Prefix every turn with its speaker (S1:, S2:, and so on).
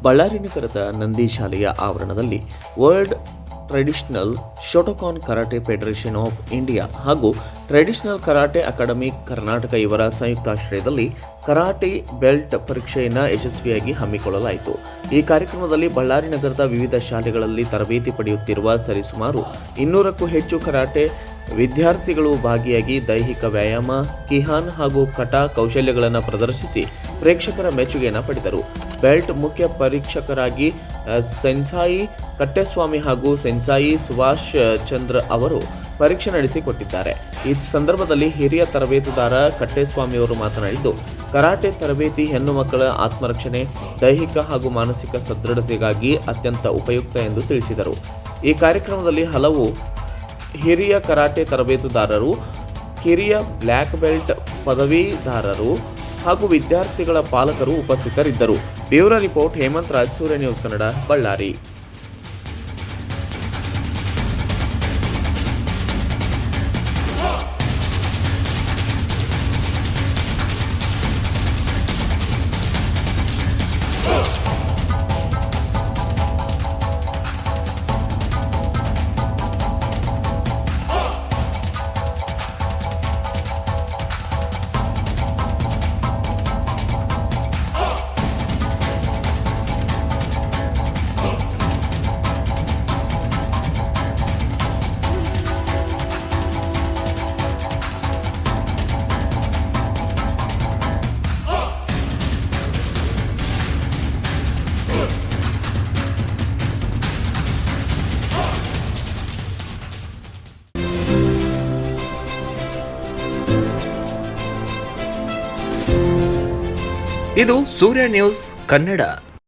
S1: ಬಳ್ಳಾರಿ ನಗರದ ನಂದಿ ಶಾಲೆಯ ಆವರಣದಲ್ಲಿ world traditional Shotokan karate federation of India ಹಾಗೂ ಟ್ರೆಡಿಷನಲ್ ಕರಾಟೆ ಅಕಾಡೆಮಿ ಕರ್ನಾಟಕ ಇವರ ಸಂಯುಕ್ತಾಶ್ರಯದಲ್ಲಿ ಕರಾಟೆ ಬೆಲ್ಟ್ ಪರೀಕ್ಷೆಯನ್ನು ಯಶಸ್ವಿಯಾಗಿ ಹಮ್ಮಿಕೊಳ್ಳಲಾಯಿತು. ಈ ಕಾರ್ಯಕ್ರಮದಲ್ಲಿ ಬಳ್ಳಾರಿ ನಗರದ ವಿವಿಧ ಶಾಲೆಗಳಲ್ಲಿ ತರಬೇತಿ ಪಡೆಯುತ್ತಿರುವ ಸರಿಸುಮಾರು 200ಕ್ಕೂ ಹೆಚ್ಚು ಕರಾಟೆ ವಿದ್ಯಾರ್ಥಿಗಳು ಭಾಗಿಯಾಗಿ ದೈಹಿಕ ವ್ಯಾಯಾಮ, ಕಿಹಾನ್ ಹಾಗೂ ಕಟಾ ಕೌಶಲ್ಯಗಳನ್ನು ಪ್ರದರ್ಶಿಸಿ ಪ್ರೇಕ್ಷಕರ ಮೆಚ್ಚುಗೆಯನ್ನು ಪಡೆದರು. ಬೆಲ್ಟ್ ಮುಖ್ಯ ಪರೀಕ್ಷಕರಾಗಿ ಸೆನ್ಸಾಯಿ ಕಟ್ಟೆಸ್ವಾಮಿ ಹಾಗೂ ಸೆನ್ಸಾಯಿ ಸುಭಾಷ್ ಚಂದ್ರ ಅವರು ಪರೀಕ್ಷೆ ನಡೆಸಿಕೊಟ್ಟಿದ್ದಾರೆ. ಈ ಸಂದರ್ಭದಲ್ಲಿ ಹಿರಿಯ ತರಬೇತುದಾರ ಕಟ್ಟೆಸ್ವಾಮಿ ಅವರು ಮಾತನಾಡಿದ್ದು, ಕರಾಟೆ ತರಬೇತಿ ಹೆಣ್ಣು ಮಕ್ಕಳ ಆತ್ಮರಕ್ಷಣೆ, ದೈಹಿಕ ಹಾಗೂ ಮಾನಸಿಕ ಸದೃಢತೆಗಾಗಿ ಅತ್ಯಂತ ಉಪಯುಕ್ತ ಎಂದು ತಿಳಿಸಿದರು. ಈ ಕಾರ್ಯಕ್ರಮದಲ್ಲಿ ಹಲವು ಹಿರಿಯ ಕರಾಟೆ ತರಬೇತುದಾರರು, ಕಿರಿಯ ಬ್ಲ್ಯಾಕ್ ಬೆಲ್ಟ್ ಪದವೀಧರರು ಹಾಗೂ ವಿದ್ಯಾರ್ಥಿಗಳ ಪಾಲಕರು ಉಪಸ್ಥಿತರಿದ್ದರು. ಬ್ಯೂರೋ ರಿಪೋರ್ಟ್ ಹೇಮಂತ್ ರಾಜ್, ಸೂರ್ಯ ನ್ಯೂಸ್ ಕನ್ನಡ, ಬಳ್ಳಾರಿ.
S2: ಇದು ಸೂರ್ಯ ನ್ಯೂಸ್ ಕನ್ನಡ.